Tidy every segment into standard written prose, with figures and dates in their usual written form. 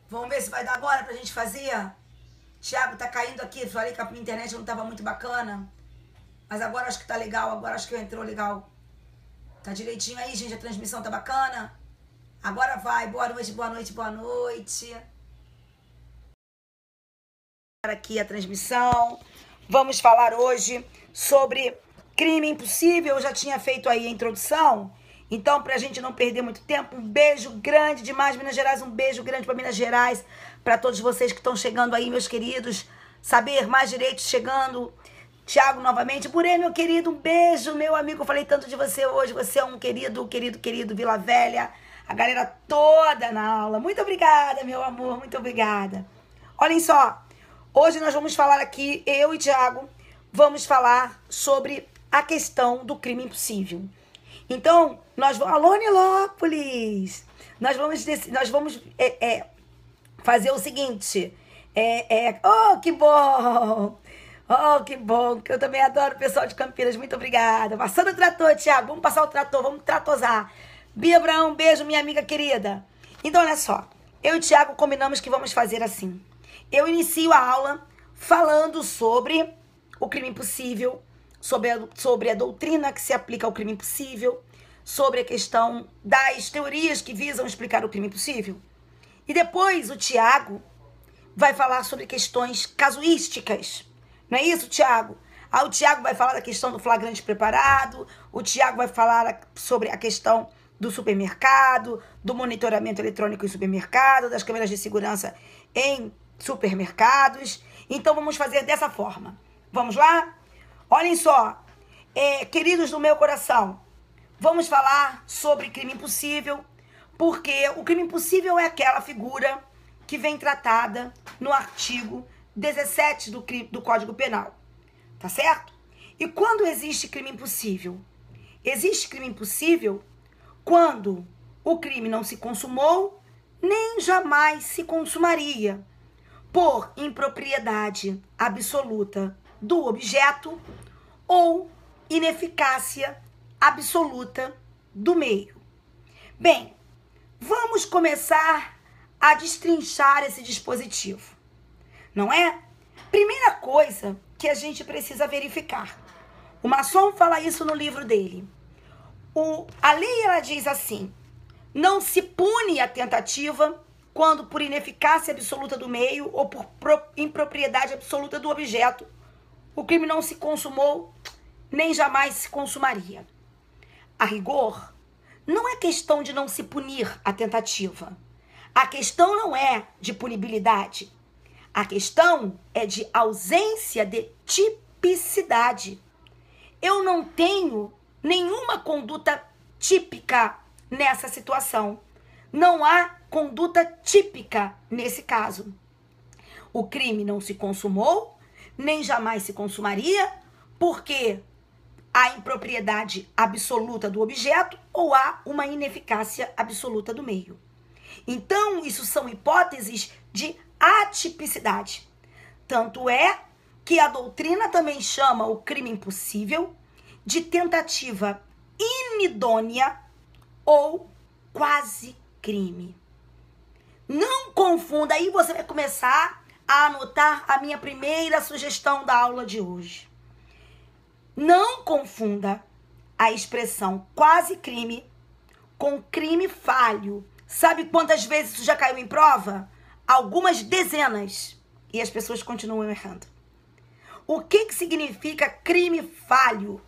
Vamos ver se vai dar agora pra gente fazer. Thiago, tá caindo aqui. Falei que a minha internet não tava muito bacana. Mas agora acho que tá legal. Agora acho que entrou legal. Tá direitinho aí, gente? A transmissão tá bacana? Agora vai. Boa noite, boa noite, boa noite. Aqui a transmissão. Vamos falar hoje sobre crime impossível. Eu já tinha feito aí a introdução. Então, pra gente não perder muito tempo, um beijo grande demais, Minas Gerais. Um beijo grande pra Minas Gerais. Pra todos vocês que estão chegando aí, meus queridos. Saber mais direitos chegando. Thiago, novamente. Burê, meu querido, um beijo, meu amigo. Eu falei tanto de você hoje. Você é um querido, querido, querido Vila Velha. A galera toda na aula. Muito obrigada, meu amor. Muito obrigada. Olhem só. Hoje nós vamos falar aqui, eu e Thiago, vamos falar sobre a questão do crime impossível. Então, nós vamos... Alô, Nilópolis! Nós vamos fazer o seguinte. Oh, que bom! Oh, que bom! Que eu também adoro o pessoal de Campinas. Muito obrigada. Passando o trator, Thiago. Vamos passar o trator, vamos tratosar. Bia Abraão, um beijo, minha amiga querida. Então, olha só. Eu e o Thiago combinamos que vamos fazer assim. Eu inicio a aula falando sobre o crime impossível, sobre a doutrina que se aplica ao crime impossível, sobre a questão das teorias que visam explicar o crime impossível. E depois o Thiago vai falar sobre questões casuísticas. Não é isso, Thiago? O Thiago vai falar da questão do flagrante preparado, o Thiago vai falar sobre a questão do supermercado, do monitoramento eletrônico em supermercado, das câmeras de segurança em supermercados. Então vamos fazer dessa forma. Vamos lá? Olhem só, queridos do meu coração, vamos falar sobre crime impossível, porque o crime impossível é aquela figura que vem tratada no artigo 17 do Código Penal, tá certo? E quando existe crime impossível? Existe crime impossível quando o crime não se consumou, nem jamais se consumaria, por impropriedade absoluta do objeto ou ineficácia absoluta do meio. Bem, vamos começar a destrinchar esse dispositivo, não é? Primeira coisa que a gente precisa verificar. O Masson fala isso no livro dele. A lei, ela diz assim: não se pune a tentativa quando por ineficácia absoluta do meio ou por impropriedade absoluta do objeto o crime não se consumou, nem jamais se consumaria. A rigor, não é questão de não se punir a tentativa. A questão não é de punibilidade. A questão é de ausência de tipicidade. Eu não tenho nenhuma conduta típica nessa situação. Não há conduta típica nesse caso. O crime não se consumou, nem jamais se consumaria, porque há impropriedade absoluta do objeto ou há uma ineficácia absoluta do meio. Então, isso são hipóteses de atipicidade. Tanto é que a doutrina também chama o crime impossível de tentativa inidônea ou quase crime. Não confunda, aí você vai começar a anotar a minha primeira sugestão da aula de hoje. Não confunda a expressão quase crime com crime falho. Sabe quantas vezes isso já caiu em prova? Algumas dezenas. E as pessoas continuam errando. O que significa crime falho?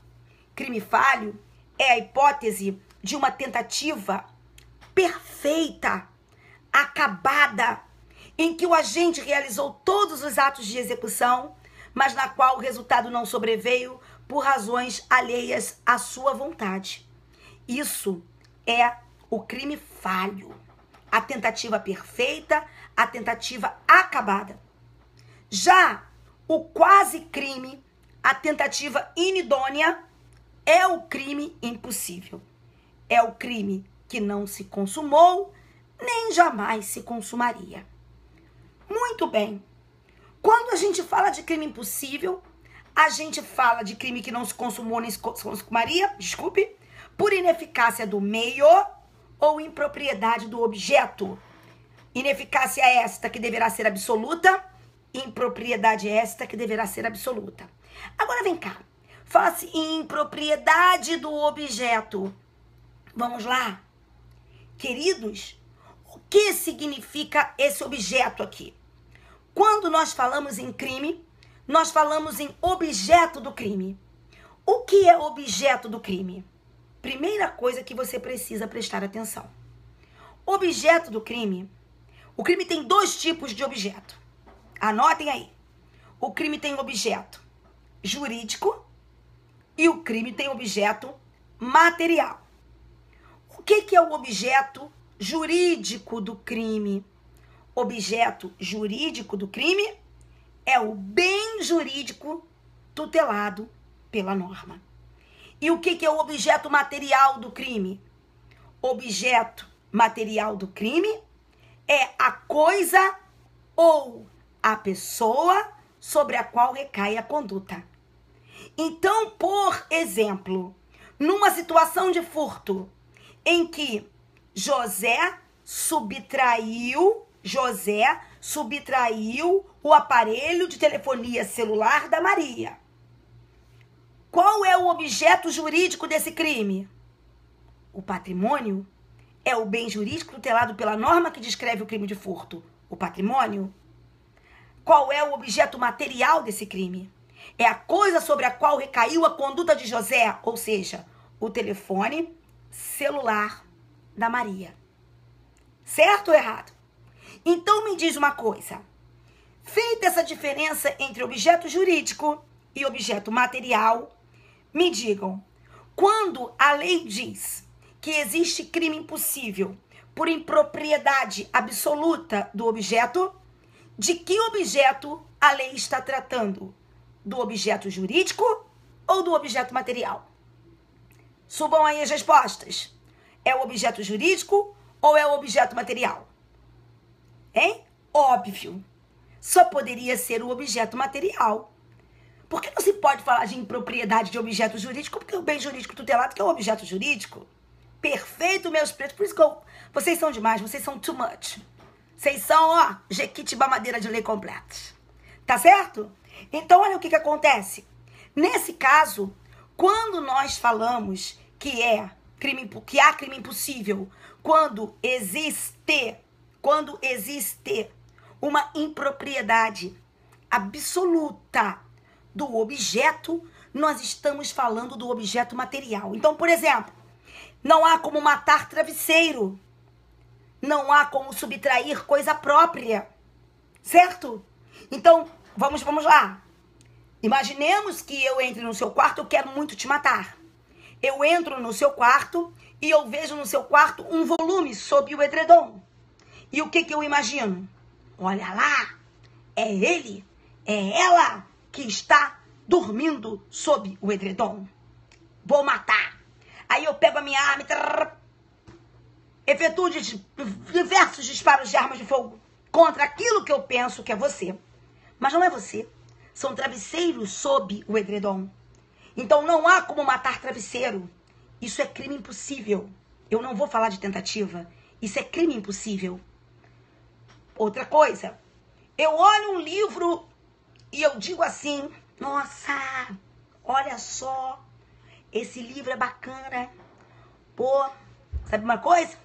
Crime falho é a hipótese de uma tentativa perfeita, acabada, em que o agente realizou todos os atos de execução, mas na qual o resultado não sobreveio por razões alheias à sua vontade. Isso é o crime falho, a tentativa perfeita, a tentativa acabada. Já o quase crime, a tentativa inidônea, é o crime impossível. É o crime que não se consumou, nem jamais se consumaria. Muito bem. Quando a gente fala de crime impossível, a gente fala de crime que não se consumou nem se consumaria, por ineficácia do meio ou impropriedade do objeto. Ineficácia é esta que deverá ser absoluta, impropriedade é esta que deverá ser absoluta. Agora vem cá, fala-se em impropriedade do objeto. Vamos lá. Queridos, o que significa esse objeto aqui? Quando nós falamos em crime, nós falamos em objeto do crime. O que é objeto do crime? Primeira coisa que você precisa prestar atenção. Objeto do crime. O crime tem dois tipos de objeto. Anotem aí. O crime tem objeto jurídico e o crime tem objeto material. O que é o objeto jurídico do crime? Objeto jurídico do crime é o bem jurídico tutelado pela norma. E o que é o objeto material do crime? Objeto material do crime é a coisa ou a pessoa sobre a qual recai a conduta. Então, por exemplo, numa situação de furto em que José subtraiu o aparelho de telefonia celular da Maria. Qual é o objeto jurídico desse crime? O patrimônio é o bem jurídico tutelado pela norma que descreve o crime de furto. O patrimônio. Qual é o objeto material desse crime? É a coisa sobre a qual recaiu a conduta de José, ou seja, o telefone celular da Maria. Certo ou errado? Então me diz uma coisa. Feita essa diferença entre objeto jurídico e objeto material, me digam, quando a lei diz que existe crime impossível por impropriedade absoluta do objeto, de que objeto a lei está tratando? Do objeto jurídico ou do objeto material? Subam aí as respostas. É o objeto jurídico ou é o objeto material? Hein? Óbvio. Só poderia ser o objeto material. Por que não se pode falar de impropriedade de objeto jurídico? Porque o bem jurídico tutelado que é o objeto jurídico. Perfeito, meus pretos. Por isso que vocês são demais, vocês são too much. Vocês são, ó, jequitibá madeira de lei completos. Tá certo? Então, olha o que acontece. Nesse caso, quando nós falamos que há crime impossível, quando existe uma impropriedade absoluta do objeto, nós estamos falando do objeto material. Então, por exemplo, não há como matar travesseiro. Não há como subtrair coisa própria. Certo? Então, vamos lá. Imaginemos que eu entre no seu quarto, eu quero muito te matar. Eu entro no seu quarto e eu vejo no seu quarto um volume sob o edredom. E o que eu imagino? Olha lá, é ele, é ela que está dormindo sob o edredom. Vou matar. Aí eu pego a minha arma e efetuo diversos disparos de armas de fogo contra aquilo que eu penso que é você. Mas não é você. São travesseiros sob o edredom. Então não há como matar travesseiro. Isso é crime impossível. Eu não vou falar de tentativa. Isso é crime impossível. Outra coisa. Eu olho um livro e eu digo assim, nossa, olha só, esse livro é bacana. Pô, sabe uma coisa?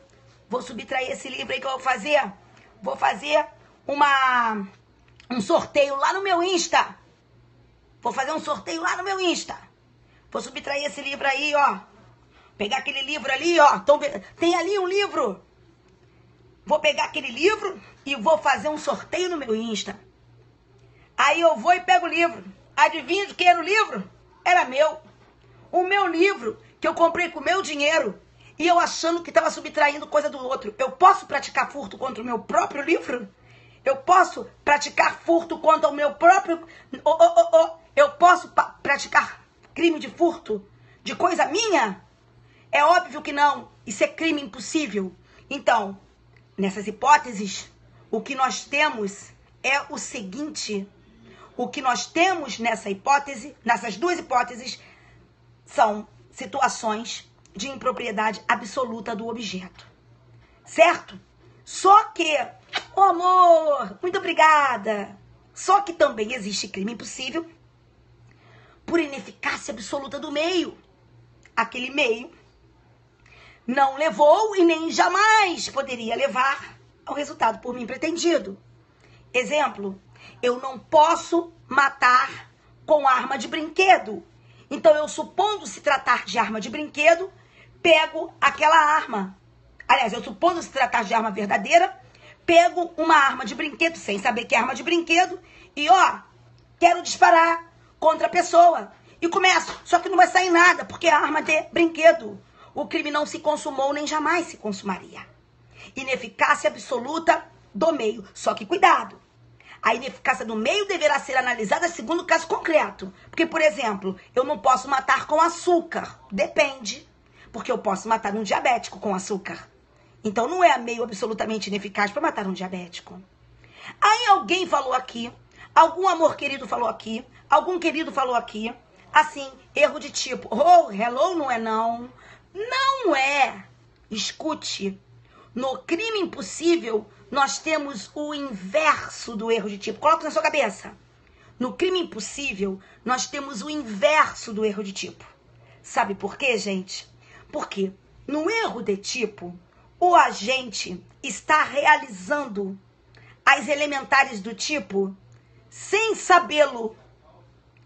Vou subtrair esse livro aí que eu vou fazer. Vou fazer um sorteio lá no meu Insta. Vou fazer um sorteio lá no meu Insta. Vou subtrair esse livro aí, ó. Pegar aquele livro ali, ó. Tem ali um livro. Vou pegar aquele livro e vou fazer um sorteio no meu Insta. Aí eu vou e pego o livro. Adivinha de quem era o livro? Era meu. O meu livro que eu comprei com o meu dinheiro. E eu achando que estava subtraindo coisa do outro. Eu posso praticar furto contra o meu próprio livro? Eu posso praticar furto contra o meu próprio... Eu posso praticar crime de furto de coisa minha? É óbvio que não. Isso é crime impossível. Então, nessas hipóteses, o que nós temos é o seguinte. O que nós temos nessas duas hipóteses, são situações de impropriedade absoluta do objeto. Certo? Só que Ô, amor, muito obrigada. Só que também existe crime impossível por ineficácia absoluta do meio. Aquele meio não levou e nem jamais poderia levar ao resultado por mim pretendido. Exemplo, eu não posso matar com arma de brinquedo. Então, eu supondo se tratar de arma de brinquedo, pego aquela arma. Aliás, eu supondo se tratar de arma verdadeira, pego uma arma de brinquedo, sem saber que é arma de brinquedo, e quero disparar contra a pessoa. E começo, só que não vai sair nada, porque é arma de brinquedo. O crime não se consumou, nem jamais se consumaria. Ineficácia absoluta do meio. Só que cuidado. A ineficácia do meio deverá ser analisada segundo o caso concreto. Porque, por exemplo, eu não posso matar com açúcar. Depende. Porque eu posso matar um diabético com açúcar. Então, não é meio absolutamente ineficaz para matar um diabético. Aí alguém falou aqui, algum amor querido falou aqui, algum querido falou aqui, assim, erro de tipo, hello, não é não. Não é. Escute, no crime impossível, nós temos o inverso do erro de tipo. Coloca na sua cabeça. No crime impossível, nós temos o inverso do erro de tipo. Sabe por quê, gente? Porque no erro de tipo, o agente está realizando as elementares do tipo sem sabê-lo.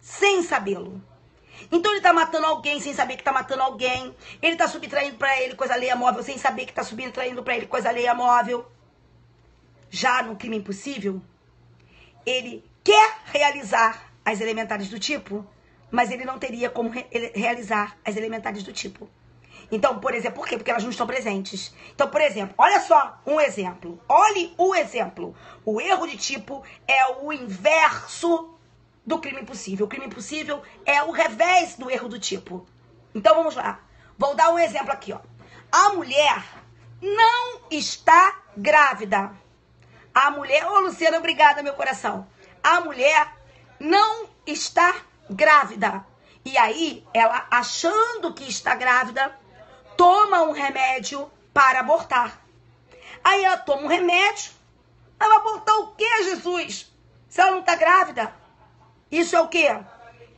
Sem sabê-lo. Então ele tá matando alguém sem saber que tá matando alguém. Ele tá subtraindo pra ele coisa alheia móvel sem saber que tá subtraindo pra ele coisa alheia móvel. Já no crime impossível, ele quer realizar as elementares do tipo, mas ele não teria como realizar as elementares do tipo. Então, por exemplo, por quê? Porque elas não estão presentes. Então, por exemplo, olha só um exemplo. Olhe o exemplo. O erro de tipo é o inverso do crime impossível. O crime impossível é o revés do erro do tipo. Então, vamos lá. Vou dar um exemplo aqui, ó. A mulher não está grávida. A mulher... Ô, Luciana, obrigada, meu coração. A mulher não está grávida. E aí, ela, achando que está grávida, toma um remédio para abortar. Aí ela toma um remédio. Ela vai abortar o quê, Jesus? Se ela não está grávida? Isso é o quê?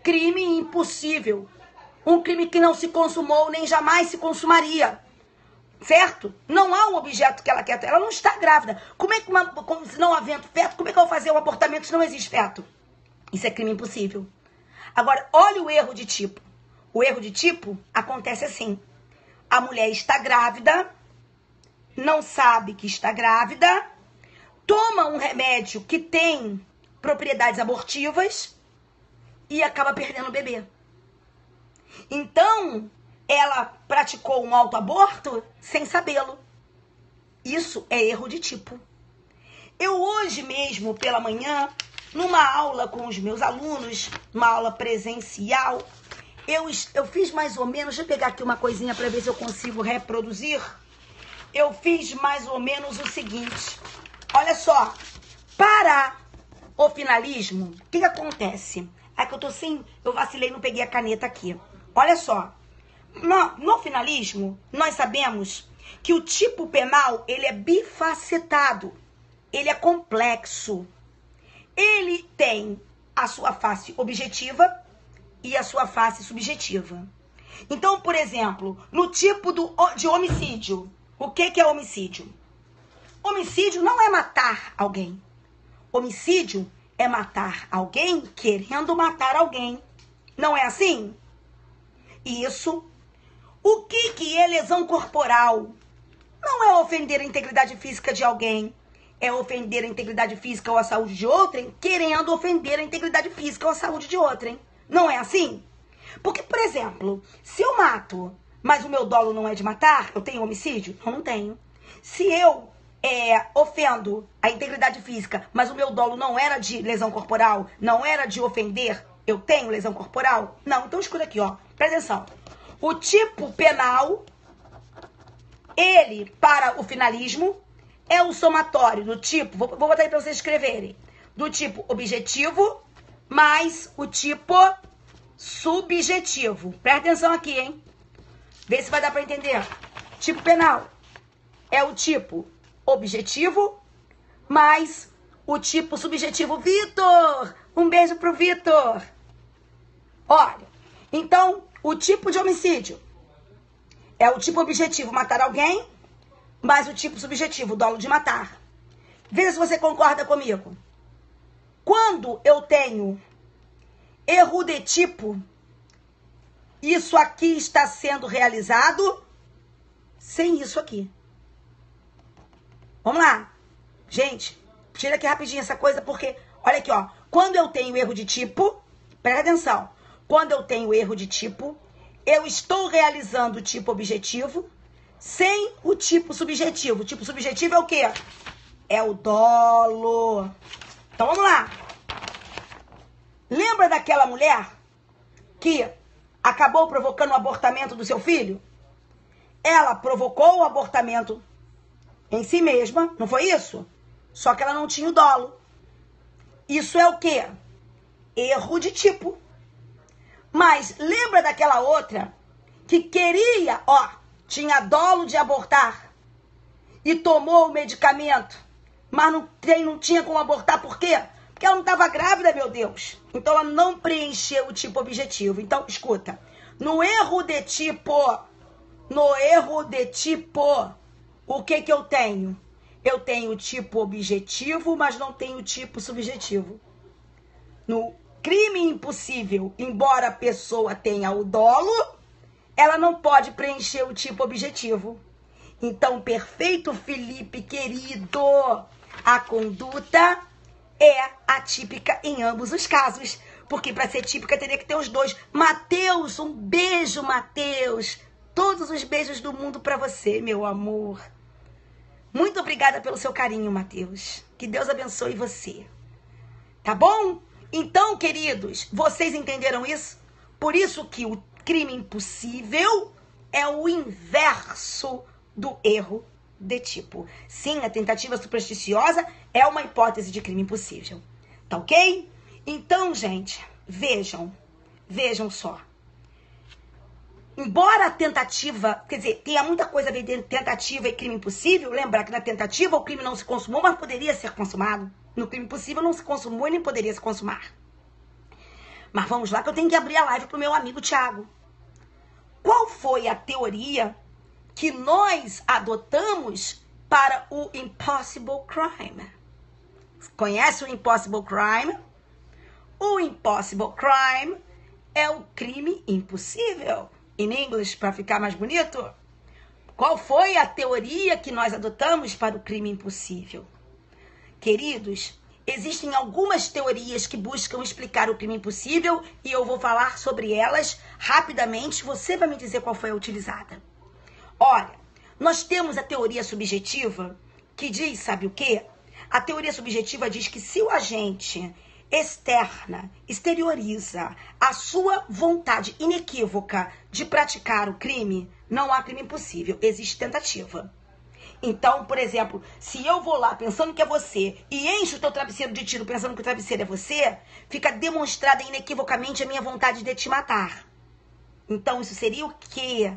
Crime impossível. Um crime que não se consumou, nem jamais se consumaria. Certo? Não há um objeto que ela quer. Ela não está grávida. Como é que, se não havendo feto, como é que eu vou fazer um abortamento se não existe feto? Isso é crime impossível. Agora, olha o erro de tipo. O erro de tipo acontece assim. A mulher está grávida, não sabe que está grávida, toma um remédio que tem propriedades abortivas e acaba perdendo o bebê. Então, ela praticou um autoaborto sem sabê-lo. Isso é erro de tipo. Eu hoje mesmo, pela manhã, numa aula com os meus alunos, uma aula presencial, eu fiz mais ou menos, deixa eu pegar aqui uma coisinha para ver se eu consigo reproduzir. Eu fiz mais ou menos o seguinte. Olha só, para o finalismo, o que acontece? É que eu vacilei, não peguei a caneta aqui. Olha só, no finalismo, nós sabemos que o tipo penal, ele é bifacetado, ele é complexo. Ele tem a sua face objetiva e a sua face subjetiva. Então, por exemplo, no tipo de homicídio, o que é homicídio? Homicídio não é matar alguém. Homicídio é matar alguém querendo matar alguém. Não é assim? Isso. O que é lesão corporal? Não é ofender a integridade física de alguém. É ofender a integridade física ou a saúde de outrem, querendo ofender a integridade física ou a saúde de outrem. Não é assim? Porque, por exemplo, se eu mato, mas o meu dolo não é de matar, eu tenho homicídio? Eu não tenho. Se eu ofendo a integridade física, mas o meu dolo não era de lesão corporal, não era de ofender, eu tenho lesão corporal? Não. Então escuta aqui, ó. Presta atenção. O tipo penal, ele, para o finalismo, é o somatório do tipo, vou botar aí para vocês escreverem, do tipo objetivo mais o tipo subjetivo. Presta atenção aqui, hein? Vê se vai dar para entender. Tipo penal é o tipo objetivo mais o tipo subjetivo. Vitor! Um beijo pro Vitor! Olha, então, o tipo de homicídio é o tipo objetivo, matar alguém, mais o tipo subjetivo, dolo de matar. Veja se você concorda comigo. Quando eu tenho erro de tipo, isso aqui está sendo realizado sem isso aqui. Vamos lá. Gente, tira aqui rapidinho essa coisa, porque, olha aqui, ó. Quando eu tenho erro de tipo, presta atenção. Quando eu tenho erro de tipo, eu estou realizando o tipo objetivo sem o tipo subjetivo. O tipo subjetivo é o quê? É o dolo. Então, vamos lá. Lembra daquela mulher que acabou provocando o abortamento do seu filho? Ela provocou o abortamento em si mesma, não foi isso? Só que ela não tinha o dolo. Isso é o quê? Erro de tipo. Mas lembra daquela outra que queria, tinha dolo de abortar e tomou o medicamento, mas não tinha como abortar, por quê? Porque ela não estava grávida, meu Deus. Então ela não preencheu o tipo objetivo. Então, escuta, no erro de tipo, o que eu tenho? Eu tenho o tipo objetivo, mas não tenho o tipo subjetivo. No crime impossível, embora a pessoa tenha o dolo, ela não pode preencher o tipo objetivo. Então, perfeito Felipe, querido, a conduta é atípica em ambos os casos. Porque para ser típica teria que ter os dois. Mateus, um beijo, Mateus. Todos os beijos do mundo para você, meu amor. Muito obrigada pelo seu carinho, Mateus. Que Deus abençoe você. Tá bom? Então, queridos, vocês entenderam isso? Por isso que o crime impossível é o inverso do erro de tipo. Sim, a tentativa supersticiosa é uma hipótese de crime impossível. Tá ok? Então, gente, vejam só. Embora a tentativa, quer dizer, tenha muita coisa a ver de tentativa e crime impossível, lembrar que na tentativa o crime não se consumou, mas poderia ser consumado. No crime impossível não se consumou e nem poderia se consumar. Mas vamos lá que eu tenho que abrir a live pro meu amigo Thiago. Qual foi a teoria que nós adotamos para o Impossible Crime? Conhece o Impossible Crime? O Impossible Crime é o crime impossível. Em inglês, para ficar mais bonito. Qual foi a teoria que nós adotamos para o crime impossível? Queridos, existem algumas teorias que buscam explicar o crime impossível e eu vou falar sobre elas rapidamente. Você vai me dizer qual foi a utilizada. Olha, nós temos a teoria subjetiva que diz, sabe o quê? A teoria subjetiva diz que se o agente exterioriza a sua vontade inequívoca de praticar o crime, não há crime impossível, existe tentativa. Então, por exemplo, se eu vou lá pensando que é você e encho o teu travesseiro de tiro pensando que o travesseiro é você, fica demonstrada inequivocamente a minha vontade de te matar. Então, isso seria o quê?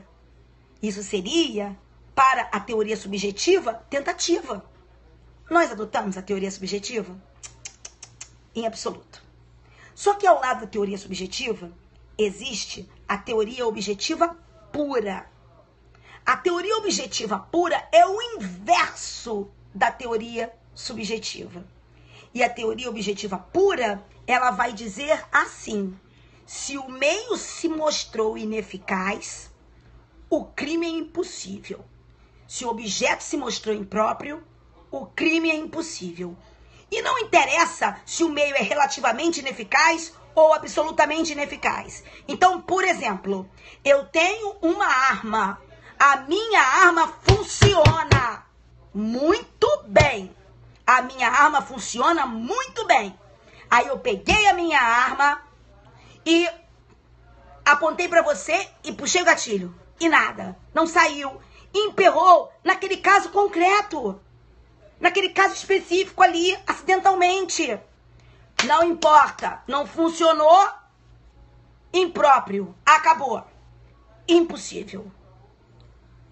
Isso seria, para a teoria subjetiva, tentativa. Nós adotamos a teoria subjetiva? Em absoluto. Só que ao lado da teoria subjetiva, existe a teoria objetiva pura. A teoria objetiva pura é o inverso da teoria subjetiva. E a teoria objetiva pura, ela vai dizer assim: se o meio se mostrou ineficaz, o crime é impossível. Se o objeto se mostrou impróprio, o crime é impossível. E não interessa se o meio é relativamente ineficaz ou absolutamente ineficaz. Então, por exemplo, eu tenho uma arma. A minha arma funciona muito bem. A minha arma funciona muito bem. Aí eu peguei a minha arma e apontei pra você e puxei o gatilho. E nada, não saiu. Emperrou naquele caso concreto. Naquele caso específico ali, acidentalmente. Não importa, não funcionou, impróprio, acabou. Impossível.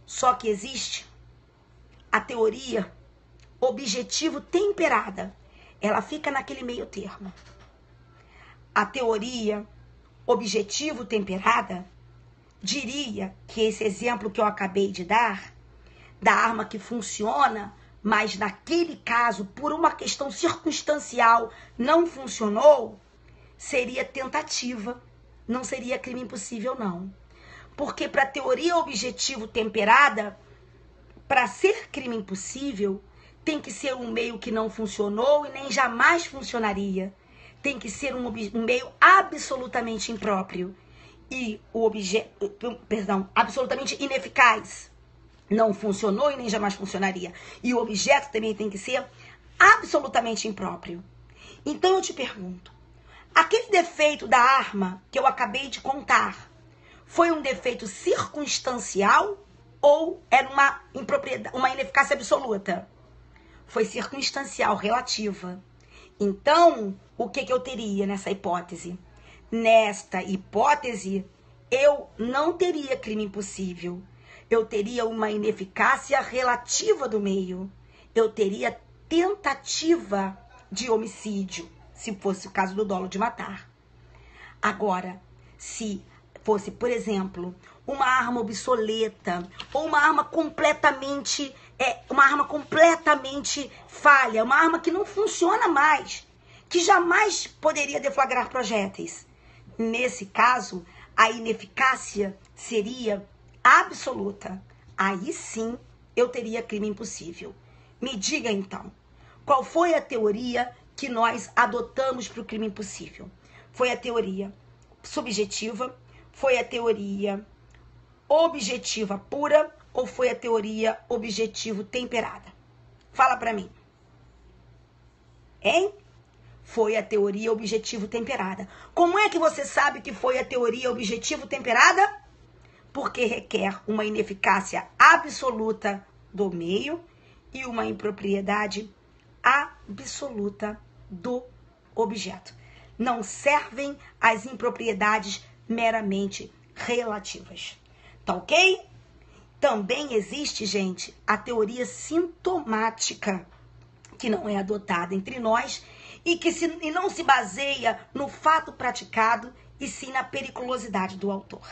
Só que existe a teoria objetivo temperada, ela fica naquele meio termo. A teoria objetivo temperada diria que esse exemplo que eu acabei de dar, da arma que funciona, mas naquele caso, por uma questão circunstancial, não funcionou, seria tentativa, não seria crime impossível, não. Porque para a teoria objetivo temperada, para ser crime impossível, tem que ser um meio que não funcionou e nem jamais funcionaria. Tem que ser um meio absolutamente impróprio e absolutamente ineficaz. Não funcionou e nem jamais funcionaria. E o objeto também tem que ser absolutamente impróprio. Então eu te pergunto, aquele defeito da arma que eu acabei de contar foi um defeito circunstancial ou era uma impropriedade, uma ineficácia absoluta? Foi circunstancial, relativa. Então, o que eu teria nessa hipótese? Nesta hipótese, eu não teria crime impossível. Eu teria uma ineficácia relativa do meio. Eu teria tentativa de homicídio, se fosse o caso do dolo de matar. Agora, se fosse, por exemplo, uma arma obsoleta ou uma arma completamente falha, uma arma que não funciona mais, que jamais poderia deflagrar projéteis. Nesse caso, a ineficácia seria absoluta. Aí sim, eu teria crime impossível. Me diga então, qual foi a teoria que nós adotamos para o crime impossível? Foi a teoria subjetiva? Foi a teoria objetiva pura? Ou foi a teoria objetivo temperada? Fala para mim. Hein? Foi a teoria objetivo temperada. Como é que você sabe que foi a teoria objetivo temperada? Porque requer uma ineficácia absoluta do meio e uma impropriedade absoluta do objeto. Não servem as impropriedades meramente relativas. Tá ok? Também existe, gente, a teoria sintomática, que não é adotada entre nós e não se baseia no fato praticado e sim na periculosidade do autor.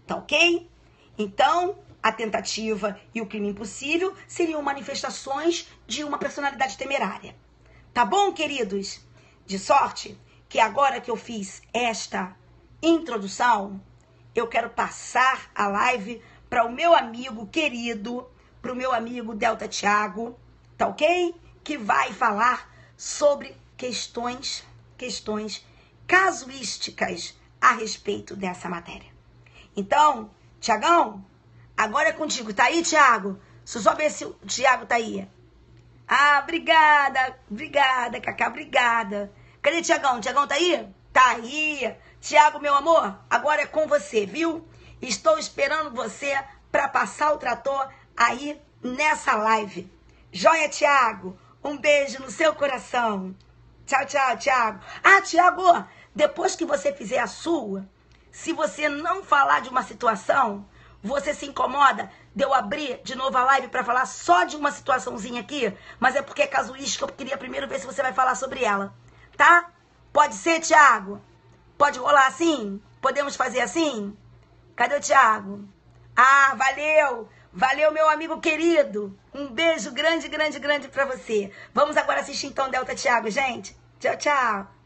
Tá ok? Então, a tentativa e o crime impossível seriam manifestações de uma personalidade temerária. Tá bom, queridos? De sorte que agora que eu fiz esta introdução, eu quero passar a live para o meu amigo querido, para o meu amigo Delta Thiago, tá ok? Que vai falar sobre questões casuísticas a respeito dessa matéria. Então, Thiagão, agora é contigo. Tá aí, Thiago? Deixa eu só ver se o Thiago tá aí. Ah, obrigada, Cacá, obrigada. Cadê Thiagão? Thiagão tá aí? Tá aí. Thiago, meu amor, agora é com você, viu? Estou esperando você para passar o trator aí nessa live. Joia, Thiago? Um beijo no seu coração. Tchau, tchau, Thiago. Ah, Thiago, depois que você fizer a sua, se você não falar de uma situação, você se incomoda de eu abrir de novo a live para falar só de uma situaçãozinha aqui? Mas é porque é casuística, eu queria primeiro ver se você vai falar sobre ela, tá? Pode ser, Thiago? Pode rolar assim? Podemos fazer assim? Cadê o Thiago? Ah, valeu! Valeu, meu amigo querido! Um beijo grande, grande, grande pra você. Vamos agora assistir então Delta Thiago, gente. Tchau, tchau.